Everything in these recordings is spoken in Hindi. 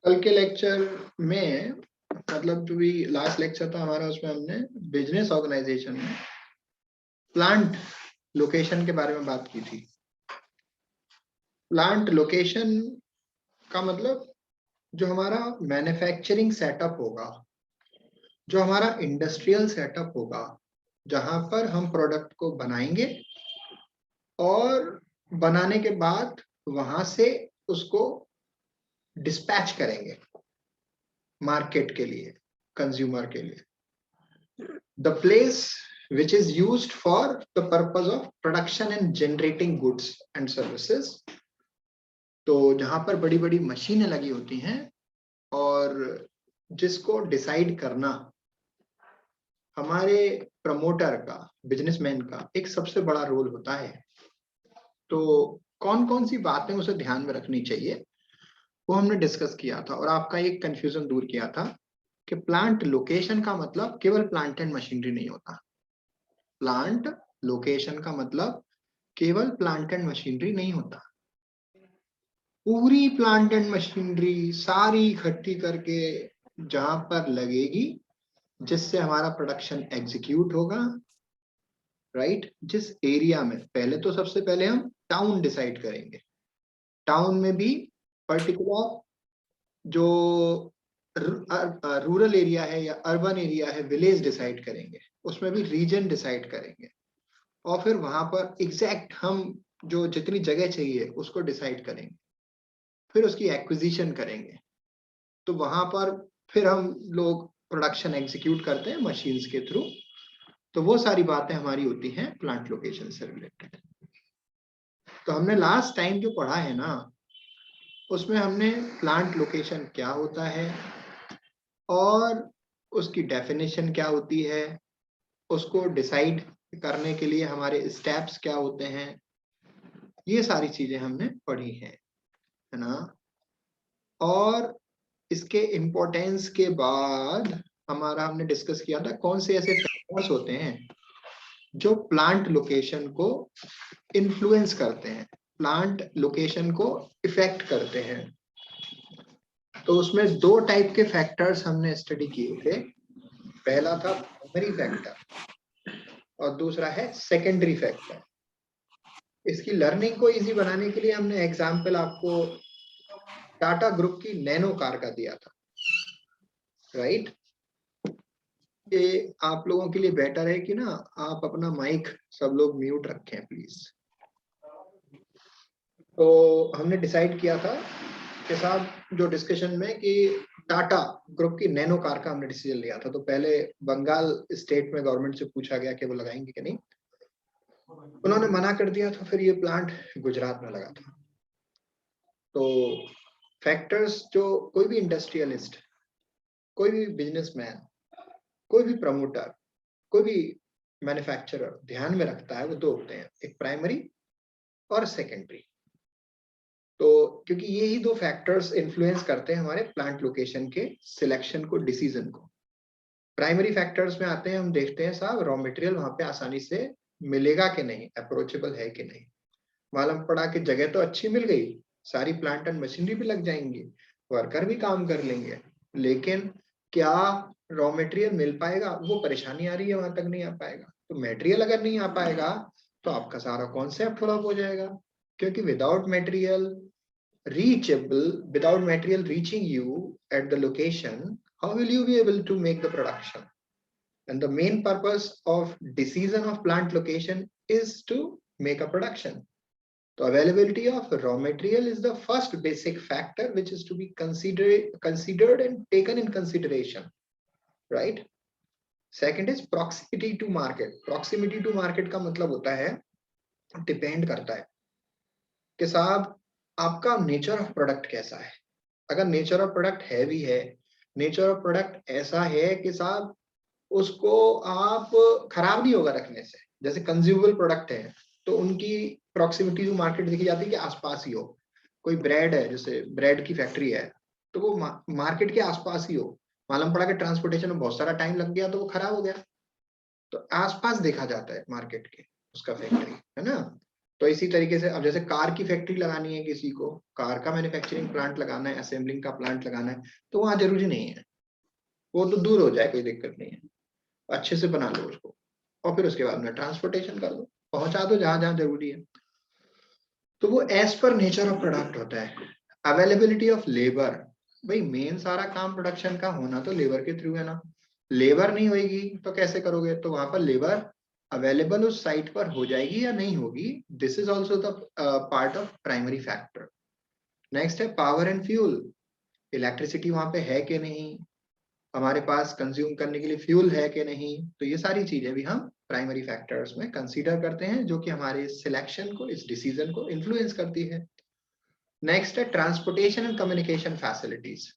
कल के लेक्चर में मतलब जो भी लास्ट लेक्चर था हमारा, उसमें हमने बिजनेस ऑर्गेनाइजेशन में प्लांट लोकेशन के बारे में बात की थी। प्लांट लोकेशन का मतलब जो हमारा मैन्युफैक्चरिंग सेटअप होगा, जो हमारा इंडस्ट्रियल सेटअप होगा, जहां पर हम प्रोडक्ट को बनाएंगे और बनाने के बाद वहां से उसको डिस्पैच करेंगे मार्केट के लिए, कंज्यूमर के लिए। The place which is used for the purpose of production and generating goods and services। तो जहां पर बड़ी बड़ी मशीनें लगी होती हैं और जिसको डिसाइड करना हमारे प्रमोटर का, बिजनेसमैन का एक सबसे बड़ा रोल होता है। तो कौन कौन सी बातें उसे ध्यान में रखनी चाहिए वो हमने डिस्कस किया था, और आपका एक कंफ्यूजन दूर किया था कि प्लांट लोकेशन का मतलब केवल प्लांट एंड मशीनरी नहीं होता। प्लांट लोकेशन का मतलब केवल प्लांट एंड मशीनरी नहीं होता। पूरी प्लांट एंड मशीनरी सारी इकट्ठी करके जहां पर लगेगी, जिससे हमारा प्रोडक्शन एग्जीक्यूट होगा, राइट। जिस एरिया में, पहले तो सबसे पहले हम टाउन डिसाइड करेंगे। टाउन में भी पर्टिकुलर जो रूरल एरिया है या अर्बन एरिया है, विलेज डिसाइड करेंगे। उसमें भी रीजन डिसाइड करेंगे और फिर वहां पर एग्जैक्ट हम जो जितनी जगह चाहिए उसको डिसाइड करेंगे, फिर उसकी एक्विजिशन करेंगे। तो वहां पर फिर हम लोग प्रोडक्शन एग्जीक्यूट करते हैं मशीन्स के थ्रू। तो वो सारी बातें हमारी होती हैं प्लांट लोकेशन से रिलेटेड। तो हमने लास्ट टाइम जो पढ़ा है ना, उसमें हमने प्लांट लोकेशन क्या होता है और उसकी डेफिनेशन क्या होती है, उसको डिसाइड करने के लिए हमारे स्टेप्स क्या होते हैं, ये सारी चीजें हमने पढ़ी है ना। और इसके इम्पोर्टेंस के बाद हमारा हमने डिस्कस किया था कौन से ऐसे फैक्टर्स होते हैं जो प्लांट लोकेशन को इन्फ्लुएंस करते हैं, प्लांट लोकेशन को इफेक्ट करते हैं। तो उसमें दो टाइप के फैक्टर्स हमने स्टडी किए थे। पहला था प्राइमरी फैक्टर और दूसरा है सेकेंडरी फैक्टर। इसकी लर्निंग को इजी बनाने के लिए हमने एग्जाम्पल आपको टाटा ग्रुप की नैनो कार का दिया था, राइट। ये आप लोगों के लिए बेटर है कि ना आप अपना माइक सब लोग म्यूट रखें प्लीज। तो हमने डिसाइड किया था कि साहब जो डिस्कशन में कि टाटा ग्रुप की नैनो कार का हमने डिसीजन लिया था। तो पहले बंगाल स्टेट में गवर्नमेंट से पूछा गया कि वो लगाएंगे कि नहीं, उन्होंने मना कर दिया। तो फिर ये प्लांट गुजरात में लगा था। तो फैक्टर्स जो कोई भी इंडस्ट्रियलिस्ट, कोई भी बिजनेसमैन, कोई भी प्रमोटर, कोई भी मैन्युफैक्चरर ध्यान में रखता है वो दो होते हैं, एक प्राइमरी और सेकेंडरी। तो क्योंकि ये ही दो फैक्टर्स इन्फ्लुएंस करते हैं हमारे प्लांट लोकेशन के सिलेक्शन को, डिसीजन को। प्राइमरी फैक्टर्स में आते हैं, हम देखते हैं साहब रॉ मटेरियल वहां पे आसानी से मिलेगा कि नहीं, अप्रोचेबल है कि नहीं। मालूम पड़ा कि जगह तो अच्छी मिल गई, सारी प्लांट एंड मशीनरी भी लग जाएंगी, वर्कर भी काम कर लेंगे, लेकिन क्या रॉ मटेरियल मिल पाएगा, वो परेशानी आ रही है, वहां तक नहीं आ पाएगा। तो मटेरियल अगर नहीं आ पाएगा तो आपका सारा कॉन्सेप्ट फ्लॉप हो जाएगा। क्योंकि without material reachable, without material reaching you at the location, how will you be able to make the production? And the main purpose of decision of plant location is to make a production. So availability of raw material is the first basic factor which is to be considered and taken in consideration, right? Second is proximity to market. Proximity to market का मतलब होता है, डिपेंड करता है कि साहब आपका नेचर ऑफ प्रोडक्ट कैसा है। अगर नेचर ऑफ प्रोडक्ट हैवी है, नेचर ऑफ प्रोडक्ट ऐसा है कि साहब उसको आप खराब नहीं होगा रखने से, जैसे कंज्यूमेबल प्रोडक्ट है तो उनकी प्रॉक्सिमिटी टू मार्केट देखी जाती है कि आसपास ही हो। कोई ब्रेड है, जैसे ब्रेड की फैक्ट्री है, तो वो मार्केट के आसपास ही हो। मालूम पड़ा कि ट्रांसपोर्टेशन में बहुत सारा टाइम लग गया तो वो खराब हो गया। तो आसपास देखा जाता है मार्केट के, उसका फैक्ट्री है ना। तो इसी तरीके से अब जैसे कार की फैक्ट्री लगानी है, किसी को कार का मैन्युफैक्चरिंग प्लांट लगाना है, असेंबलिंग का प्लांट लगाना है, तो वहां जरूरी नहीं है, वो तो दूर हो जाए, कोई दिक्कत नहीं है, अच्छे से बना लो उसको और फिर उसके बाद में ट्रांसपोर्टेशन कर दो, पहुंचा दो जहां जहां जरूरी है। तो वो as per nature of product होता है। अवेलेबिलिटी ऑफ लेबर, भाई मेन सारा काम प्रोडक्शन का होना तो लेबर के थ्रू है ना, लेबर नहीं होगी तो कैसे करोगे, तो वहां पर लेबर अवेलेबल उस साइट पर हो जाएगी या नहीं होगी, this is also the part of primary factor. Next है पावर एंड फ्यूल, इलेक्ट्रिसिटी वहां पे है कि नहीं, हमारे पास कंज्यूम करने के लिए फ्यूल है कि नहीं, तो ये सारी चीजें भी हम प्राइमरी फैक्टर्स में कंसीडर करते हैं, जो कि हमारे सिलेक्शन को, इस डिसीजन को इन्फ्लुएंस करती है। नेक्स्ट है ट्रांसपोर्टेशन एंड कम्युनिकेशन फैसिलिटीज,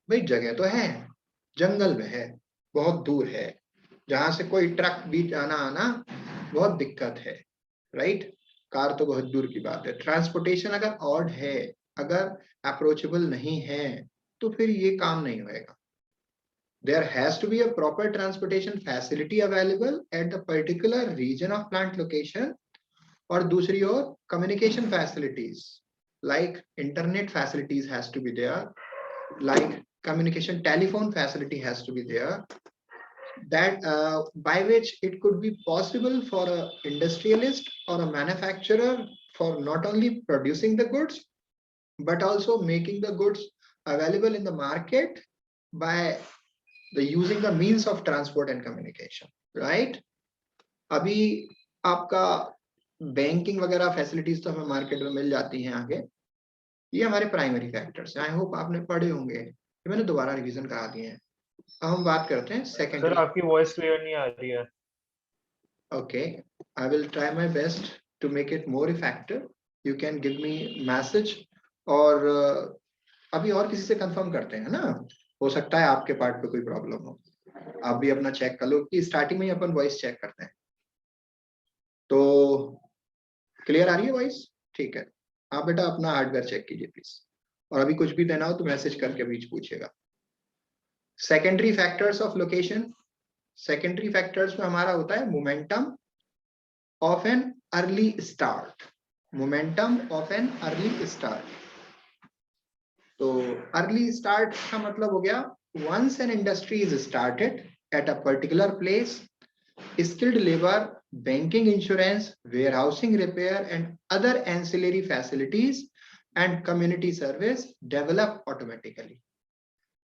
भाई जगह तो है, जंगल में है, बहुत दूर है, जहां से कोई ट्रक भी जाना आना बहुत दिक्कत है, राइट, कार तो बहुत दूर की बात है। ट्रांसपोर्टेशन अगर ऑड है, अगर अप्रोचेबल नहीं है, तो फिर ये काम नहीं होएगा। There has to be a proper transportation facility available at the particular region of plant location, और दूसरी ओर communication facilities like internet facilities has to be there, like communication telephone facility has to be there, that by which it could be possible for a industrialist or a manufacturer for not only producing the goods but also making the goods available in the market by the using the means of transport and communication, right? अभी आपका बैंकिंग वगैरह फैसिलिटीज तो हमें मार्केट में मिल जाती हैं आगे, ये हमारे प्राइमरी फैक्टर्स हैं, आई होप आपने पढ़े होंगे, ये मैंने दोबारा रिवीजन करा दिए हैं। अब हम बात करते हैं सेकेंडरी। सर आपकी वॉइस क्लियर नहीं आ रही है। Okay, I will try my best to make it more effective, you can give me message, और अभी और किसी से कंफर्म करते हैं ना, हो सकता है आपके पार्ट पे कोई प्रॉब्लम हो, आप भी अपना चेक कर लो, कि स्टार्टिंग में ही अपन वॉइस चेक करते हैं। तो क्लियर आ रही है वॉइस? ठीक है, आप बेटा अपना हार्डवेयर चेक कीजिए प्लीज, और अभी कुछ भी देना हो तो मैसेज करके बीच पूछिएगा। Secondary factors of location, secondary factors में हमारा होता है momentum of an early start, momentum of an early start. तो अर्ली स्टार्ट का मतलब हो गया, once an industry is started at a particular place, skilled labor, banking, insurance, warehousing, repair and other ancillary facilities and community service develop automatically।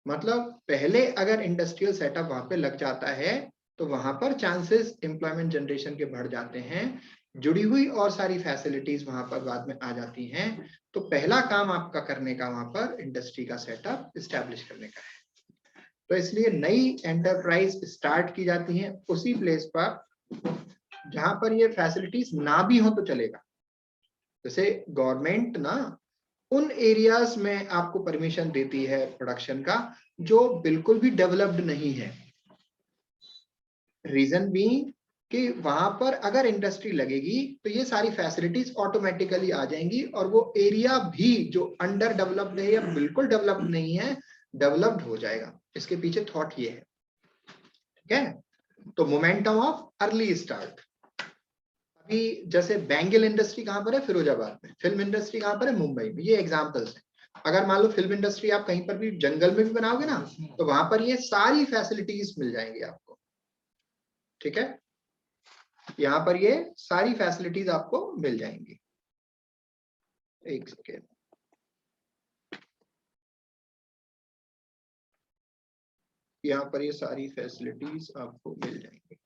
मतलब पहले अगर इंडस्ट्रियल सेटअप वहां पे लग जाता है तो वहां पर चांसेस एम्प्लॉयमेंट जनरेशन के बढ़ जाते हैं, जुड़ी हुई और सारी फैसिलिटीज वहां पर बाद में आ जाती हैं। तो पहला काम आपका करने का वहां पर इंडस्ट्री का सेटअप एस्टैब्लिश करने का है। तो इसलिए नई एंटरप्राइज स्टार्ट की जाती है उसी प्लेस पर जहां पर ये फैसिलिटीज ना भी हो तो चलेगा। जैसे गवर्नमेंट ना उन एरियाज में आपको परमिशन देती है प्रोडक्शन का जो बिल्कुल भी डेवलप्ड नहीं है, रीजन भी कि वहां पर अगर इंडस्ट्री लगेगी तो ये सारी फैसिलिटीज ऑटोमेटिकली आ जाएंगी, और वो एरिया भी जो अंडर डेवलप्ड है या बिल्कुल डेवलप्ड नहीं है, डेवलप्ड हो जाएगा। इसके पीछे थॉट ये है, ठीक है। तो मोमेंटम ऑफ अर्ली स्टार्ट, अभी जैसे बैंगल इंडस्ट्री कहां पर है, फिरोजाबाद में, फिल्म इंडस्ट्री कहां पर है, मुंबई में, ये एग्जांपल्स हैं। अगर मान लो फिल्म इंडस्ट्री आप कहीं पर भी जंगल में भी बनाओगे ना, तो वहां पर ये सारी फैसिलिटीज मिल जाएंगी आपको, ठीक है, यहाँ पर ये सारी फैसिलिटीज आपको मिल जाएंगी। एक सेकेंड, यहाँ पर ये सारी फैसिलिटीज आपको मिल जाएंगी।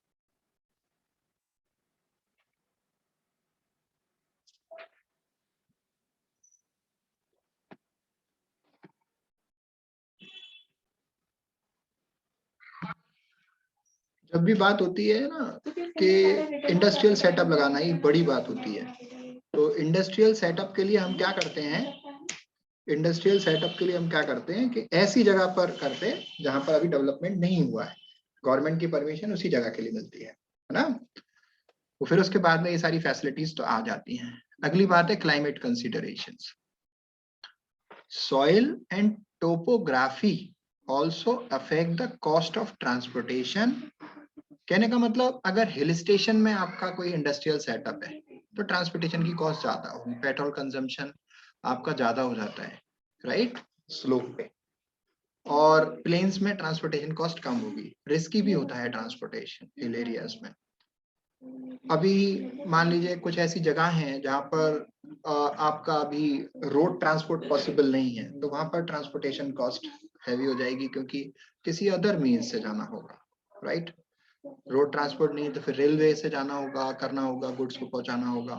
जब भी बात होती है ना कि इंडस्ट्रियल सेटअप लगाना, ही बड़ी बात होती है। तो इंडस्ट्रियल सेटअप के लिए हम क्या करते हैं, इंडस्ट्रियल सेटअप के लिए हम क्या करते हैं कि ऐसी जगह पर करते हैं जहां पर अभी डेवलपमेंट नहीं हुआ है, गवर्नमेंट की परमिशन उसी जगह के लिए मिलती है ना। तो फिर उसके बाद में ये सारी फैसिलिटीज तो आ जाती हैं। अगली बात है climate considerations. Soil and topography also affect the cost of transportation. कहने का मतलब, अगर हिल स्टेशन में आपका कोई इंडस्ट्रियल सेटअप है तो ट्रांसपोर्टेशन की कॉस्ट ज्यादा होगी, पेट्रोल कंजम्पशन आपका ज्यादा हो जाता है, राइट, स्लोप पे। और प्लेन्स में ट्रांसपोर्टेशन कॉस्ट कम होगी, रिस्की भी होता है ट्रांसपोर्टेशन हिल एरियाज में। अभी मान लीजिए कुछ ऐसी जगह हैं जहां पर आपका अभी रोड ट्रांसपोर्ट पॉसिबल नहीं है, तो वहां पर ट्रांसपोर्टेशन कॉस्ट हैवी हो जाएगी, क्योंकि किसी अदर मीन्स से जाना होगा, राइट। रोड ट्रांसपोर्ट नहीं तो फिर रेलवे से जाना होगा, करना होगा, गुड्स को पहुंचाना होगा।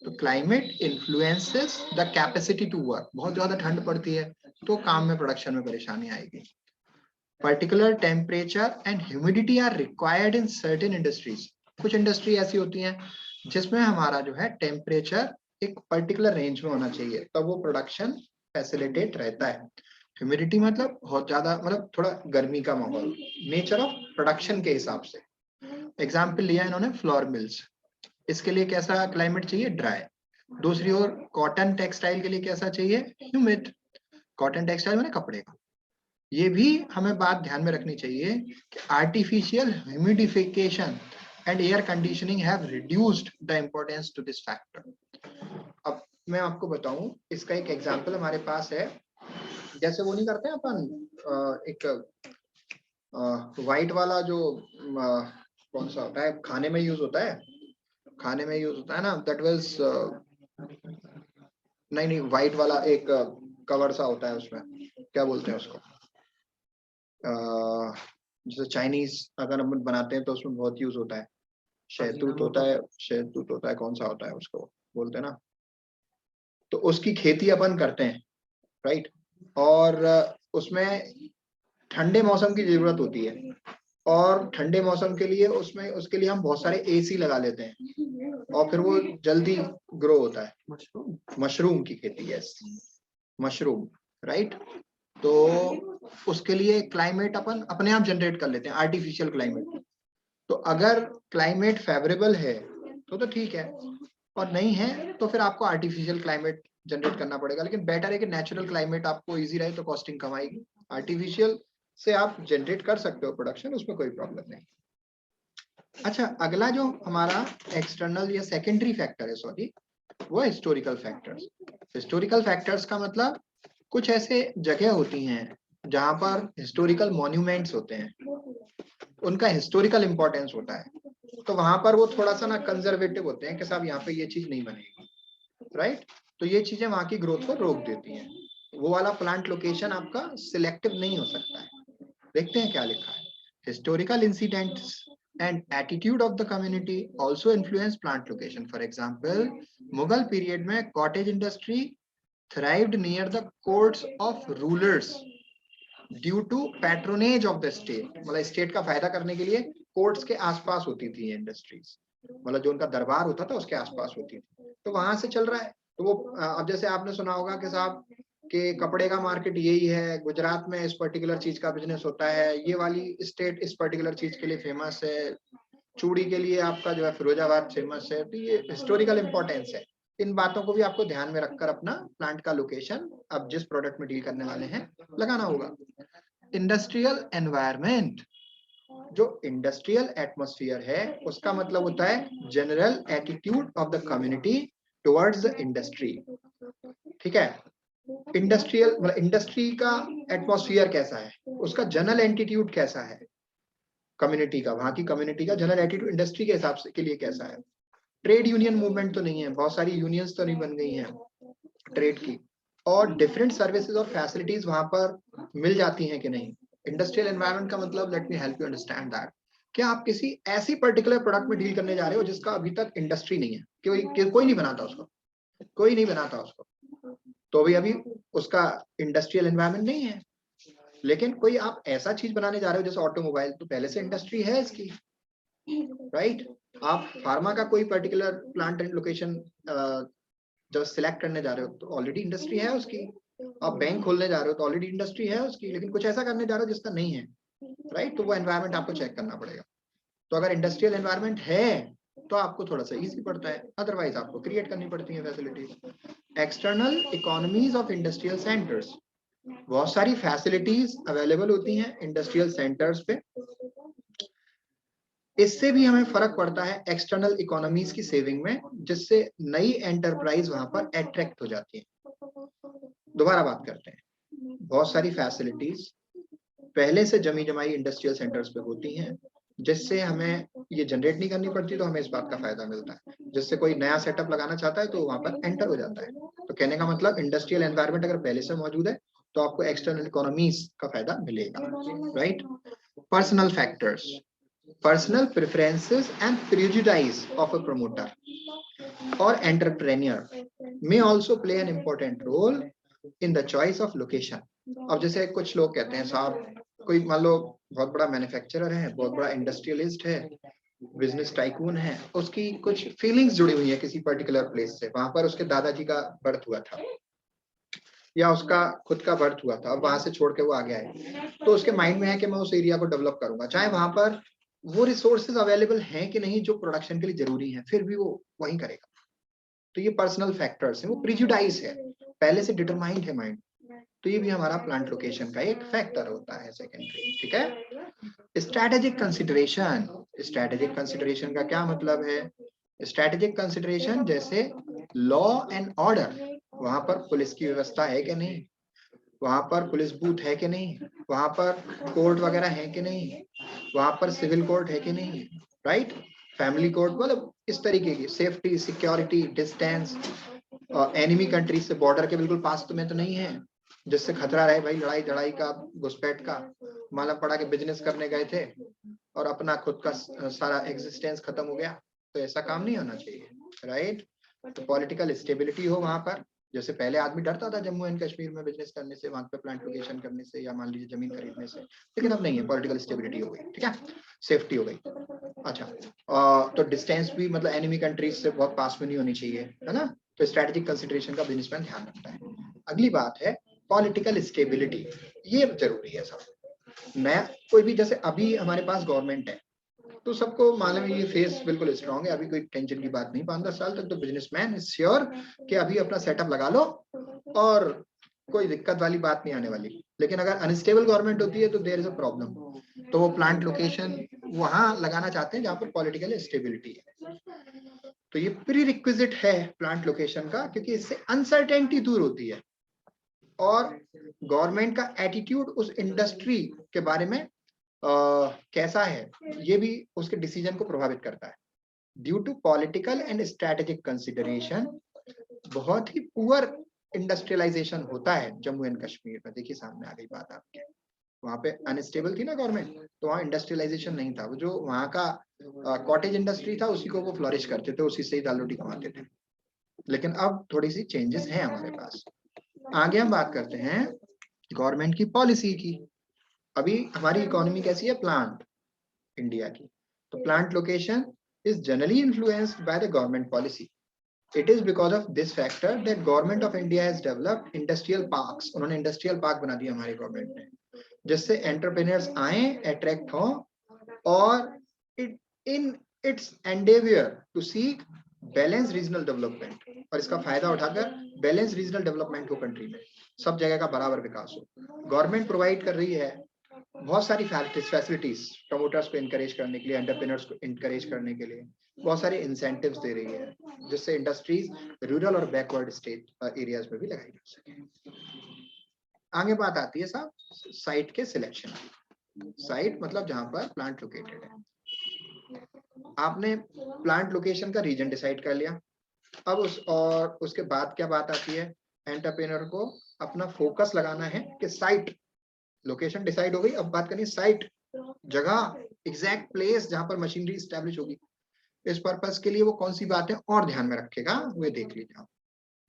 तो climate influences the capacity to work. बहुत ज्यादा ठंड पड़ती है तो काम में, प्रोडक्शन में परेशानी आएगी। Particular temperature and humidity are required in certain industries. कुछ इंडस्ट्री ऐसी होती हैं जिसमें हमारा जो है टेम्परेचर एक पर्टिकुलर रेंज में होना चाहिए, तब वो प्रोडक्शन फैसिलिटेट रहता है। ह्यूमिडिटी मतलब बहुत ज्यादा, मतलब थोड़ा गर्मी का माहौल, नेचर ऑफ प्रोडक्शन के हिसाब से। एग्जाम्पल लिया इन्होंने फ्लोर मिल्स, इसके लिए कैसा क्लाइमेट चाहिए, ड्राई। दूसरी ओर कॉटन टेक्सटाइल के लिए कैसा चाहिए, ह्यूमिड। कॉटन टेक्सटाइल मैंने कपड़े का। ये भी हमें बात ध्यान में रखनी चाहिए कि artificial humidification and air conditioning have reduced the importance to this factor. अब मैं आपको बताऊं, इसका एक एग्जांपल हमारे पास है। जैसे वो नहीं करते हैं अपन, एक व्हाइट वाला जो कौन सा होता है, खाने में यूज होता है, खाने में यूज होता है ना, दैट वाज नहीं, व्हाइट वाला एक कवर सा होता है, उसमें क्या बोलते हैं उसको, जैसे चाइनीज अगर हम बनाते हैं तो उसमें बहुत यूज होता है, शहतूत होता है, शहतूत होता है, कौन सा होता है उसको बोलते हैं ना, तो उसकी खेती अपन करते हैं, राइट। और उसमें ठंडे मौसम की जरूरत होती है, और ठंडे मौसम के लिए उसमें उसके लिए हम बहुत सारे एसी लगा लेते हैं, और फिर वो जल्दी ग्रो होता है। मशरूम की खेती, यस, मशरूम, राइट। तो उसके लिए क्लाइमेट अपन अपने आप जनरेट कर लेते हैं, आर्टिफिशियल क्लाइमेट। तो अगर क्लाइमेट फेवरेबल है तो ठीक है, और नहीं है तो फिर आपको आर्टिफिशियल क्लाइमेट जनरेट करना पड़ेगा। लेकिन बेटर है कि नेचुरल क्लाइमेट आपको इजी रहे, तो कॉस्टिंग कम आएगी। आर्टिफिशियल से आप जनरेट कर सकते हो प्रोडक्शन, उसमें कोई प्रॉब्लम नहीं। अच्छा, अगला जो हमारा एक्सटर्नल या सेकेंडरी फैक्टर है, सॉरी, वो हिस्टोरिकल फैक्टर्स। हिस्टोरिकल फैक्टर्स का मतलब कुछ ऐसे जगह होती हैं जहां पर हिस्टोरिकल मॉन्यूमेंट्स होते हैं, उनका हिस्टोरिकल इंपॉर्टेंस होता है, तो वहां पर वो थोड़ा सा ना कंजर्वेटिव होते हैं कि साहब यहाँ पे ये चीज नहीं बनेगी, राइट। तो ये चीजें वहां की ग्रोथ को रोक देती हैं। वो वाला प्लांट लोकेशन आपका सिलेक्टिव नहीं हो सकता है। देखते हैं क्या लिखा है। Historical incidents and attitude of the community also influence plant location. For example, Mughal period में cottage industry thrived near the courts of rulers due to patronage of the state. मतलब स्टेट का फायदा करने के लिए कोर्ट्स के आसपास होती थी इंडस्ट्रीज, मतलब जो उनका दरबार होता था उसके आसपास होती थी, तो वहां से चल रहा है। तो वो अब जैसे आपने सुना होगा कि साहब कि कपड़े का मार्केट यही है, गुजरात में इस पर्टिकुलर चीज का बिजनेस होता है, ये वाली स्टेट इस पर्टिकुलर चीज के लिए फेमस है, चूड़ी के लिए आपका जो है फिरोजाबाद फेमस है। तो ये हिस्टोरिकल इंपॉर्टेंस है। इन बातों को भी आपको ध्यान में रखकर अपना प्लांट का लोकेशन अब जिस प्रोडक्ट में डील करने वाले हैं लगाना होगा। इंडस्ट्रियल एनवायरनमेंट, जो इंडस्ट्रियल एटमॉस्फेयर है उसका मतलब होता है general attitude of the community towards the industry. ठीक है, इंडस्ट्रियल मतलब इंडस्ट्री का एटमॉस्फेयर कैसा है, उसका जनरल एटीट्यूड कैसा है, कम्युनिटी का, वहां की कम्युनिटी का जनरल एटीट्यूड इंडस्ट्री के हिसाब से के लिए कैसा है। ट्रेड यूनियन मूवमेंट तो नहीं है, बहुत सारी यूनियंस तो नहीं बन गई हैं ट्रेड की, और डिफरेंट सर्विसेज और फैसिलिटीज वहां पर मिल जाती हैं कि नहीं। इंडस्ट्रियल एनवायरनमेंट का मतलब, let me help you understand that, कि आप किसी ऐसी पर्टिकुलर प्रोडक्ट में डील करने जा रहे हो जिसका अभी तक इंडस्ट्री नहीं है, कोई नहीं बनाता उसको, कोई नहीं बनाता उसको, तो अभी उसका इंडस्ट्रियल एनवायरनमेंट नहीं है। लेकिन कोई आप ऐसा चीज बनाने जा रहे हो जैसे ऑटोमोबाइल, तो पहले से इंडस्ट्री है इसकी, राइट। आप फार्मा का कोई पर्टिकुलर प्लांट एंड लोकेशन जब सिलेक्ट करने जा रहे हो तो ऑलरेडी इंडस्ट्री है उसकी। आप बैंक खोलने जा रहे हो तो ऑलरेडी इंडस्ट्री है उसकी, लेकिन कुछ ऐसा करने जा रहे हो जिसका नहीं है, राइट। तो वो एनवायरनमेंट आपको चेक करना पड़ेगा। तो अगर इंडस्ट्रियल एनवायरनमेंट है तो आपको थोड़ा सा इजी पड़ता है, अदरवाइज आपको क्रिएट करनी पड़ती है facilities. External economies of industrial centres, बहुत सारी फैसिलिटीज अवेलेबल होती हैं इंडस्ट्रियल सेंटर्स पे। इससे भी हमें फर्क पड़ता है एक्सटर्नल इकोनॉमीज की सेविंग में, जिससे नई एंटरप्राइज वहां पर अट्रैक्ट हो जाती है। दोबारा बात करते हैं, बहुत सारी फैसिलिटीज पहले से जमी जमाई इंडस्ट्रियल सेंटर्स पे होती हैं, जिससे हमें ये जनरेट नहीं करनी पड़ती, तो हमें इस बात का फायदा मिलता है। जिससे कोई नया सेटअप लगाना चाहता है तो वहां पर एंटर हो जाता है। तो कहने का मतलब इंडस्ट्रियल एनवायरनमेंट अगर पहले से मौजूद है तो आपको एक्सटर्नल इकोनॉमीज का फायदा मिलेगा, right. Personal factors, personal preferences and prejudice of a promoter और entrepreneur may also play an important role in the choice of location. अब जैसे कुछ लोग कहते हैं साहब, कोई मान लो बहुत बड़ा मैन्युफैक्चरर है, बहुत बड़ा इंडस्ट्रियलिस्ट है, बिजनेस टाइकून है, उसकी कुछ फीलिंग्स जुड़ी हुई है किसी पर्टिकुलर प्लेस से, वहां पर उसके दादाजी का बर्थ हुआ था या उसका खुद का बर्थ हुआ था, अब वहां से छोड़ के वो आ गया है, तो उसके माइंड में है कि मैं उस एरिया को डेवलप करूंगा, चाहे वहां पर वो रिसोर्सेज अवेलेबल हैं कि नहीं जो प्रोडक्शन के लिए जरूरी है, फिर भी वो वहीं करेगा। तो ये पर्सनल फैक्टर्स हैं, वो प्रिजुडाइज है, पहले से डिटरमाइंड है माइंड। तो ये भी हमारा प्लांट लोकेशन का एक फैक्टर होता है सेकेंडरी, ठीक है। स्ट्रैटेजिक कंसिडरेशन, स्ट्रैटेजिक कंसिडरेशन का क्या मतलब है? स्ट्रैटेजिक कंसिडरेशन जैसे लॉ एंड ऑर्डर, वहां पर पुलिस की व्यवस्था है कि नहीं, वहां पर पुलिस बूथ है कि नहीं, वहां पर कोर्ट वगैरह है कि नहीं, वहां पर सिविल कोर्ट है कि नहीं, राइट, फैमिली कोर्ट, मतलब इस तरीके की safety, security, distance, enemy country से बॉर्डर के बिल्कुल पास तो में तो नहीं है जिससे खतरा रहे भाई लड़ाई लड़ाई का, घुसपैठ का, मालूम पड़ा कि बिजनेस करने गए थे और अपना खुद का सारा एग्जिस्टेंस खत्म हो गया, तो ऐसा काम नहीं होना चाहिए, राइट। तो पॉलिटिकल स्टेबिलिटी हो वहां पर, जैसे पहले आदमी डरता था जम्मू एंड कश्मीर में बिजनेस करने से, वहां पे प्लांट लोकेशन करने से, या मान लीजिए जमीन खरीदने से, लेकिन अब नहीं है, पॉलिटिकल स्टेबिलिटी हो गई, ठीक है, सेफ्टी हो गई। अच्छा, तो डिस्टेंस भी मतलब एनिमी कंट्रीज से बहुत पास में नहीं होनी चाहिए, है ना। तो स्ट्रेटेजिक कंसिडरेशन का बिजनेसमैन ध्यान रखता है। अगली बात है पॉलिटिकल स्टेबिलिटी, ये जरूरी है सब। नया कोई भी, जैसे अभी हमारे पास गवर्नमेंट है तो सबको मालूम है ये फेस बिल्कुल स्ट्रांग है, अभी कोई टेंशन की बात नहीं, 5-10 साल तक तो बिजनेसमैन इज श्योर कि अभी अपना सेटअप लगा लो और कोई दिक्कत वाली बात नहीं आने वाली। लेकिन अगर अनस्टेबल गवर्नमेंट होती है तो देयर इज अ प्रॉब्लम, तो वो प्लांट लोकेशन वहां लगाना चाहते हैं जहां पर पॉलिटिकल स्टेबिलिटी है। तो ये प्री रिक्विजिट है प्लांट लोकेशन का, क्योंकि इससे अनसर्टेनिटी दूर होती है और गवर्नमेंट का एटीट्यूड उस इंडस्ट्री के बारे में कैसा है ये भी उसके डिसीजन को प्रभावित करता है। Due to political and strategic consideration बहुत ही पुअर इंडस्ट्रियलाइजेशन होता है जम्मू एंड कश्मीर में। देखिए सामने आ गई बात आपके, वहां पे अनस्टेबल थी ना गवर्नमेंट, तो वहाँ इंडस्ट्रियलाइजेशन नहीं था, वो जो वहाँ का कॉटेज इंडस्ट्री था उसी को वो फ्लरिश करते थे, उसी से ही दाल रोटी कमाते थे। लेकिन अब थोड़ी सी चेंजेस हैं हमारे पास। आगे हम बात करते हैं गवर्नमेंट की पॉलिसी की। अभी हमारी इकोनॉमी कैसी है, प्लांट इंडिया की, तो plant location is generally influenced by the government policy. It is because of this factor that government of India has developed industrial parks. उन्होंने industrial park बना दिया हमारी गवर्नमेंट ने, जिससे एंटरप्रेन्योर्स आए, अट्रैक्ट हों और in its endeavor to seek balance regional development, और इसका फायदा उठाकर बैलेंस रीजनल डेवलपमेंट हो कंट्री में, सब जगह का बराबर विकास हो। गवर्नमेंट प्रोवाइड कर रही है बहुत सारी फैसिलिटीज प्रमोटर्स को इनकरेज करने के लिए, एंटरप्रेन्योर्स को इनकरेज करने के लिए बहुत सारे इंसेंटिव्स दे रही है, जिससे इंडस्ट्रीज रूरल और बैकवर्ड स्टेट एरियाज में भी लगाई जा सके। आगे बात आती है साहब साइट के सिलेक्शन की। साइट मतलब जहां पर प्लांट लोकेटेड है। आपने प्लांट लोकेशन का रीजन डिसाइड कर लिया, अब उसके बाद क्या बात आती है, एंटरप्रेन्योर को अपना फोकस लगाना है कि साइट लोकेशन डिसाइड हो गई, अब बात करनी साइट, जगह, एग्जैक्ट प्लेस जहां पर मशीनरी स्टैब्लिश होगी। इस पर्पस के लिए वो कौन सी बातें और ध्यान में रखेगा वे देख लीजिए आप।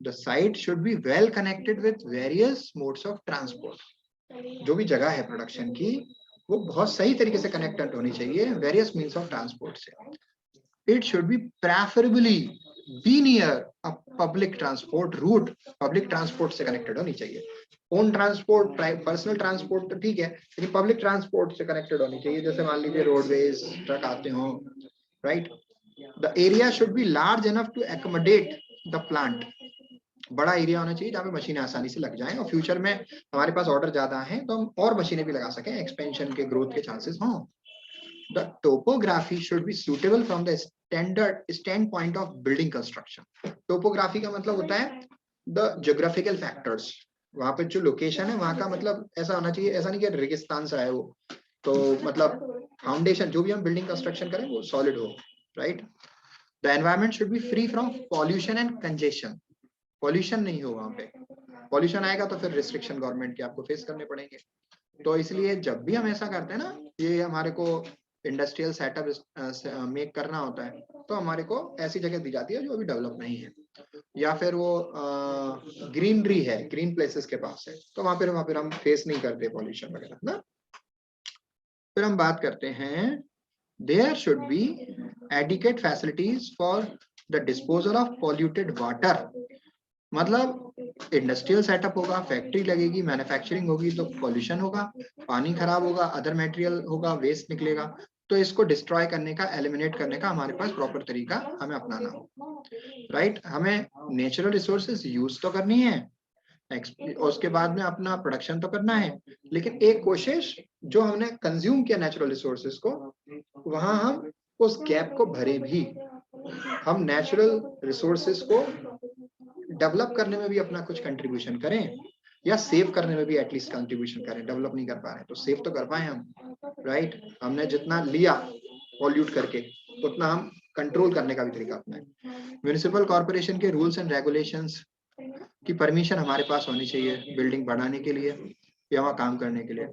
The site should be well connected with various modes of transport. जो भी जगह है प्रोडक्शन की वो बहुत सही तरीके से कनेक्टेड होनी चाहिए वेरियस मीन्स ऑफ ट्रांसपोर्ट से। It should be preferably be near a public transport route, public transport से कनेक्टेड होनी चाहिए। ओन ट्रांसपोर्ट, पर्सनल ट्रांसपोर्ट तो ठीक है, लेकिन पब्लिक ट्रांसपोर्ट से कनेक्टेड होनी चाहिए, जैसे मान लीजिए रोडवेज, ट्रक आते हो, right. The area should be large enough to accommodate the plant. बड़ा एरिया होना चाहिए जहाँ पे मशीनें आसानी से लग जाएं और फ्यूचर में हमारे पास ऑर्डर ज्यादा हैं तो हम और मशीनें भी लगा सकें, एक्सपेंशन के, ग्रोथ के चांसेस हों। The topography should be suitable from the stand point of building construction. Topography का मतलब होता है द ज्योग्राफिकल फैक्टर्स, वहां पे जो लोकेशन है वहां का मतलब ऐसा होना चाहिए, ऐसा नहीं कि रेगिस्तान सा है वो, तो मतलब फाउंडेशन जो भी हम बिल्डिंग कंस्ट्रक्शन करें वो सॉलिड हो, right. The environment should be free from pollution and congestion, pollution नहीं हो वहां पे, पॉल्यूशन आएगा तो फिर रिस्ट्रिक्शन गवर्नमेंट के आपको फेस करने पड़ेंगे। तो इसलिए जब भी हम ऐसा करते हैं ना, ये हमारे को इंडस्ट्रियल सेटअप मेक करना होता है, तो हमारे को ऐसी जगह दी जाती है जो अभी डेवलप नहीं है, या फिर वो ग्रीनरी है, ग्रीन प्लेसेस के पास है, तो वहां पर हम फेस नहीं करते पॉल्यूशन वगैरह ना। फिर हम बात करते हैं there should be adequate facilities for the disposal of polluted water. मतलब इंडस्ट्रियल सेटअप होगा, फैक्ट्री लगेगी, मैन्युफैक्चरिंग होगी तो पॉल्यूशन होगा, पानी खराब होगा, अदर मटेरियल होगा, वेस्ट निकलेगा, तो इसको डिस्ट्रॉय करने का, एलिमिनेट करने का हमारे पास प्रॉपर तरीका हमें अपनाना हो, राइट। हमें नेचुरल रिसोर्सेज यूज तो करनी है, उसके बाद में अपना प्रोडक्शन तो करना है, लेकिन एक कोशिश जो हमने कंज्यूम किया नेचुरल रिसोर्सेज को, वहां हम उस गैप को भरे भी, हम नेचुरल रिसोर्सेज को डेवलप करने में भी अपना कुछ कंट्रीब्यूशन करें, या सेव करने में भी एटलीस्ट कंट्रीब्यूशन करें। डेवलप नहीं कर पा रहे तो सेव तो कर पाए हम, राइट। हमने जितना लिया पॉल्यूट करके उतना हम कंट्रोल करने का भी तरीका अपनाएं। म्युनिसिपल कॉर्पोरेशन के रूल्स एंड रेगुलेशंस की परमिशन हमारे पास होनी चाहिए बिल्डिंग बढ़ाने के लिए या वहाँ काम करने के लिए।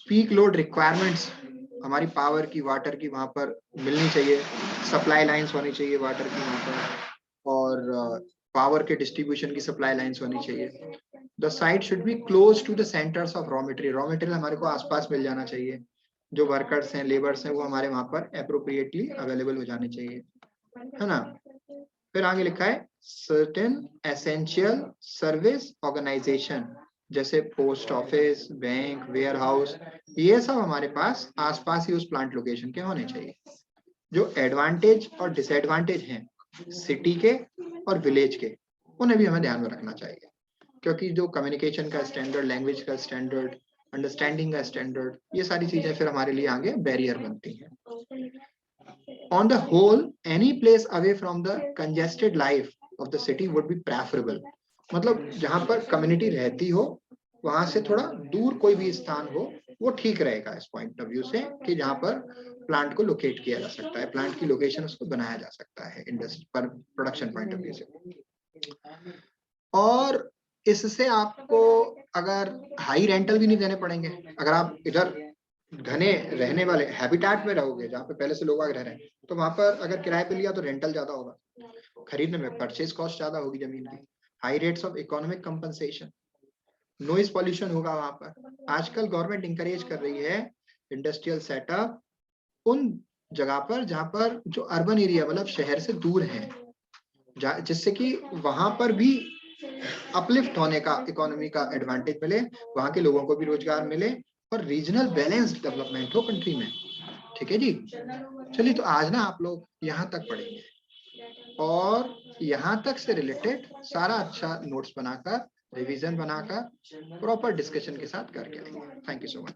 पीक लोड रिक्वायरमेंट्स हमारी पावर की, वाटर की वहां पर मिलनी चाहिए, सप्लाई लाइंस होनी चाहिए वाटर की वहां पर, और पावर के डिस्ट्रीब्यूशन की सप्लाई लाइंस होनी चाहिए। The site should be close to the centres of raw material, raw material हमारे को आसपास मिल जाना चाहिए, जो वर्कर्स हैं, लेबर्स हैं, वो हमारे वहां पर अप्रोप्रिएटली अवेलेबल हो जाने चाहिए, है ना। फिर आगे लिखा है सर्टेन एसेंशियल सर्विस ऑर्गेनाइजेशन, जैसे post office, bank, warehouse, ये सब हमारे पास आसपास ही उस प्लांट लोकेशन के होने चाहिए। जो एडवांटेज और डिसएडवांटेज हैं सिटी के और विलेज के, उन्हें भी हमें ध्यान में रखना चाहिए, क्योंकि जो कम्युनिकेशन का स्टैंडर्ड, लैंग्वेज का स्टैंडर्ड, अंडरस्टैंडिंग का स्टैंडर्ड, ये सारी चीजें फिर हमारे लिए आगे बैरियर बनती हैं। On the whole, any place away from the congested life of the city would be preferable. मतलब जहां पर कम्युनिटी रहती हो वहां से थोड़ा दूर कोई भी स्थान हो वो ठीक रहेगा इस पॉइंट ऑफ व्यू से, कि जहां पर प्लांट को लोकेट किया जा सकता है, प्लांट की लोकेशन उसको बनाया जा सकता है इंडस्ट्री पर, प्रोडक्शन पॉइंट ऑफ व्यू से। और इससे आपको अगर हाई रेंटल भी नहीं देने पड़ेंगे, अगर आप इधर घने रहने वाले हैबिटेट में रहोगे जहाँ पे पहले से लोग रह रहे हैं, तो वहां पर अगर किराए पे लिया तो रेंटल ज्यादा होगा, खरीदने में परचेज कॉस्ट ज्यादा होगी जमीन की, high rates of economic compensation, noise pollution होगा वहां पर। आजकल गवर्नमेंट इंकरेज कर रही है इंडस्ट्रियल सेटअप उन जगह पर जहां पर जो अर्बन एरिया मतलब शहर से दूर है, जिससे कि वहां पर भी अपलिफ्ट होने का, इकोनॉमी का एडवांटेज मिले, वहां के लोगों को भी रोजगार मिले और रीजनल बैलेंस्ड डेवलपमेंट हो कंट्री में। ठीक है जी, चलिए तो आज ना आप लोग यहाँ तक पढ़ेंगे और यहाँ तक से रिलेटेड सारा अच्छा नोट्स बनाकर, रिवीजन बनाकर, प्रॉपर डिस्कशन के साथ करके आएंगे। Thank you so much.